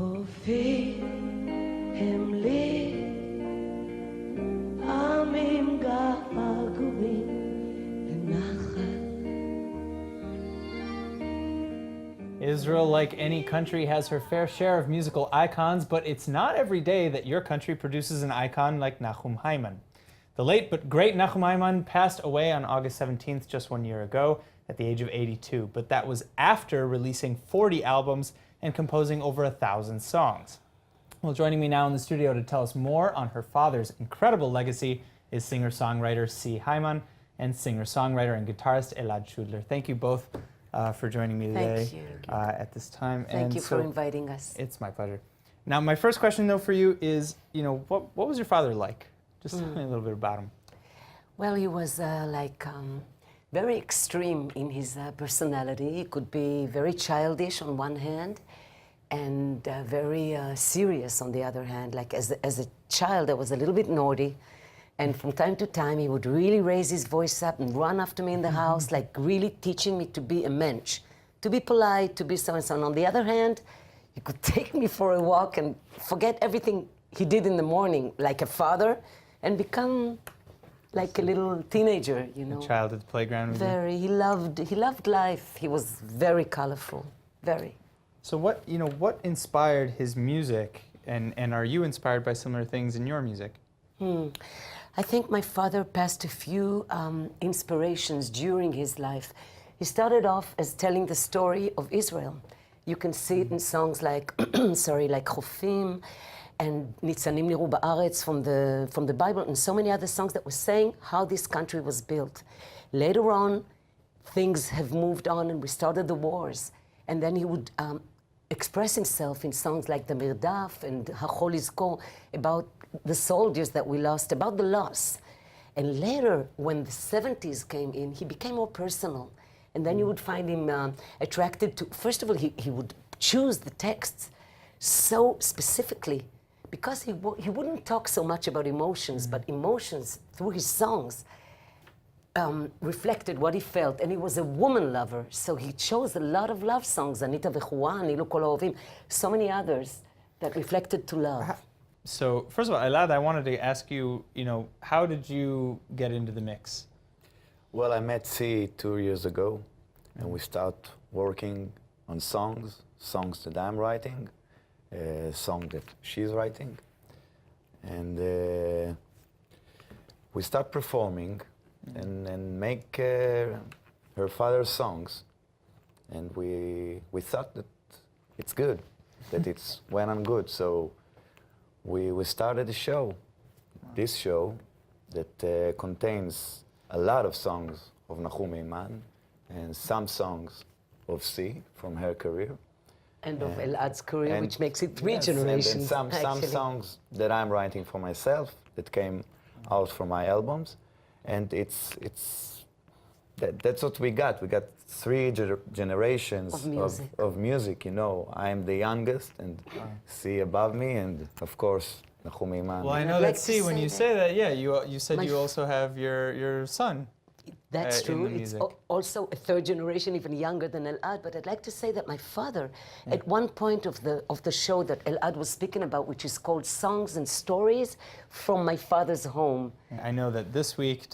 חופי הם לי עמים געגועים לנחל. Israel, like any country, has her fair share of musical icons, but it's not every day that your country produces an icon like Nachum Himan. The late but great Nachum Himan passed away on August 17th, just 1 year ago, at the age of 82, but that was after releasing 40 albums and composing over 1,000 songs. Well, joining me now in the studio to tell us more on her father's incredible legacy is singer-songwriter C. Himan and singer-songwriter and guitarist Elad Shudler. Thank you both for joining me today. Thank you. At this time. Thank you for inviting us. It's my pleasure. Now, my first question, though, for you is, what was your father like? Just tell me a little bit about him. Well, he was very extreme in his personality. He could be very childish on one hand and very serious on the other hand. Like as a child, I was a little bit naughty. And from time to time, he would really raise his voice up and run after me in the house, like really teaching me to be a mensch, to be polite, to be so and so. And on the other hand, he could take me for a walk and forget everything he did in the morning, like a father, and become like a little teenager, A child at the playground with Very. you? He loved life. He was very colorful, very. So what inspired his music, and are you inspired by similar things in your music? I think my father passed a few inspirations during his life. He started off as telling the story of Israel. You can see it in songs like, like Chofim and Nitzanim Niru Ba'aretz from the Bible, and so many other songs that were saying how this country was built. Later on, things have moved on and we started the wars. And then he would express himself in songs like the Mirdaf and Hachol Yizkor about the soldiers that we lost, about the loss. And later, when the 70s came in, he became more personal. And then you would find him attracted to, first of all, he would choose the texts so specifically, because he wouldn't talk so much about emotions, but emotions through his songs reflected what he felt. And he was a woman lover, so he chose a lot of love songs, Anita Vechua, Nilu Kol Ahovim, so many others that reflected to love. So, first of all, Elad, I wanted to ask you, how did you get into the mix? Well, I met C 2 years ago, and we start working on songs that I'm writing, song that she's writing, and we start performing and make her father's songs, and we thought that it's good, that it's went on good, so we started a show, this show that contains a lot of songs of Nachum Himan and some songs of C from her career. And of Elad's career, which makes it three yes, generations. And some songs that I'm writing for myself that came out from my albums. And that's what we got. We got three generations of music, I'm the youngest, and C above me, and of course, Nachum Himan. Well, I know that C, when you say that, yeah, you said you also have your son. That's true. It's also a third generation, even younger than Elad. But I'd like to say that my father, at one point of the show that Elad was speaking about, which is called Songs and Stories from My Father's Home. I know that this week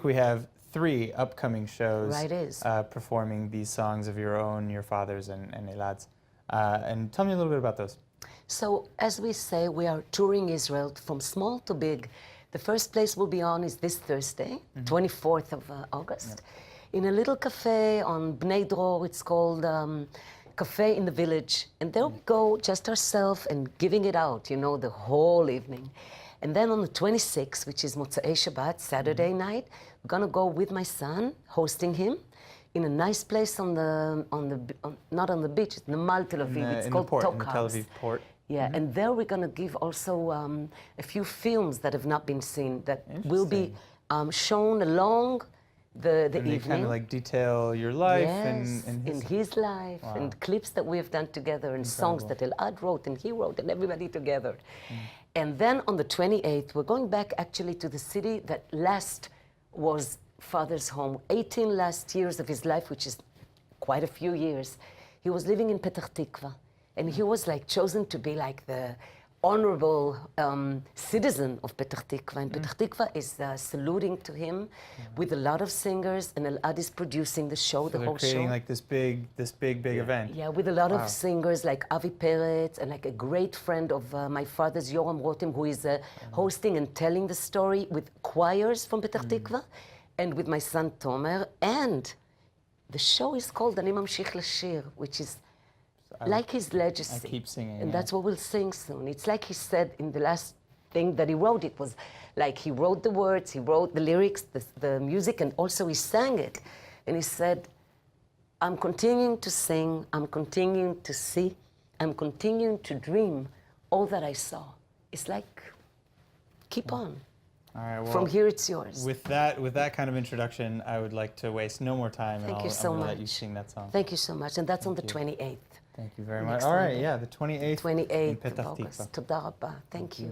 we have 3 upcoming shows performing these songs of your own, your father's, and Elad's. And tell me a little bit about those. So, as we say, we are touring Israel from small to big. The first place we'll be on is this Thursday, 24th of August, in a little cafe on Bnei Dror. It's called Cafe in the Village. And there we go, just ourselves, and giving it out, the whole evening. And then on the 26th, which is Motzei Shabbat, Saturday night, we're going to go with my son, hosting him, in a nice place not on the beach, it's Namal Tel Aviv. It's called Tok in the Tel Aviv port. Yeah, and there we're going to give also a few films that have not been seen that will be shown along the evening. They kind of like detail your life and his life, and clips that we have done together, and songs that Elad wrote and he wrote, and everybody together. And then on the 28th, we're going back actually to the city that last was father's home. 18 last years of his life, which is quite a few years. He was living in Petach Tikva. And he was like chosen to be like the honorable citizen of Petah Tikva. And Petah Tikva is saluting to him with a lot of singers, and Elad is producing the show, So the they're whole creating show. like this big event. Yeah, with a lot Wow. of singers like Avi Peretz and like a great friend of my father's, Yoram Rotem, who is hosting and telling the story with choirs from Petah Tikva, and with my son Tomer. And the show is called Ani Mamshich Lashir, which is like his legacy. I keep singing, And yeah. that's what we'll sing soon. It's like he said in the last thing that he wrote. It was like he wrote the words, he wrote the lyrics, the music, and also he sang it. And he said, I'm continuing to sing, I'm continuing to see, I'm continuing to dream all that I saw. It's like, keep on. All right, well, From here, it's yours. with that kind of introduction, I would like to waste no more time, and Thank you I'm so gonna let you much. sing that song. Thank you so much. And that's on the Thank 28th. Thank you very Next much. All right, Monday. yeah, the 28th, in 28th of Petah August. Tikva. Toda rabba. Thank you.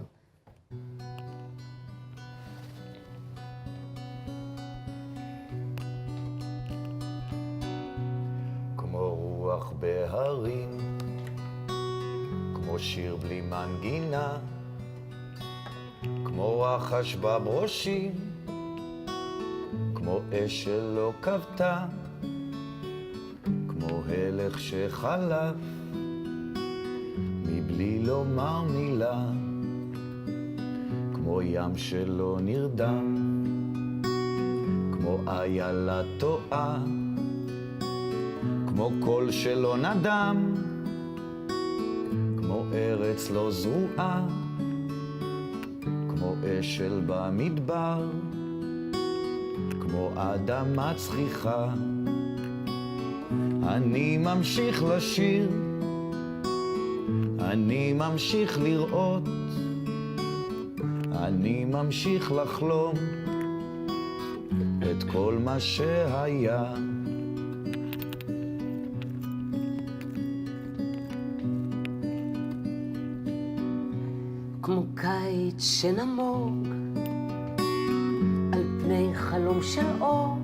כמו רוח בהרים, כמו שיר בלי מנגינה, כמו רחש בברושים, כמו אש שלא כבתה, כמו הלך שחלף, מבלי לומר מילה, כמו ים שלא נרדם, כמו איילה טועה, כמו קול שלא נדם, כמו ארץ לא זרועה, כמו אשל במדבר, כמו אדמה צחיחה. אני ממשיך לשיר, אני ממשיך לראות, אני ממשיך לחלום את כל מה שהיה. כמו קיץ שנמוג על פני חלום של אור,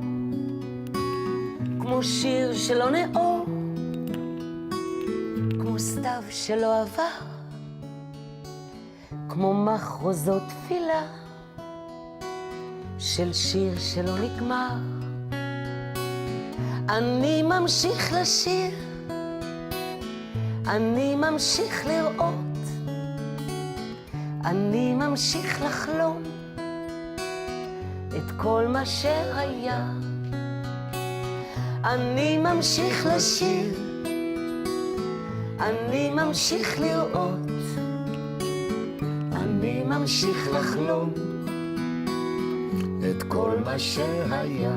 כמו שיר שלא נאור, כמו סתיו שלא עבר, כמו מחרוזות תפילה של שיר שלא נגמר. אני ממשיך לשיר, אני ממשיך לראות, אני ממשיך לחלום את כל מה שהיה. אני ממשיך לשיר, אני ממשיך לראות, אני ממשיך לחלום את כל מה שהיה.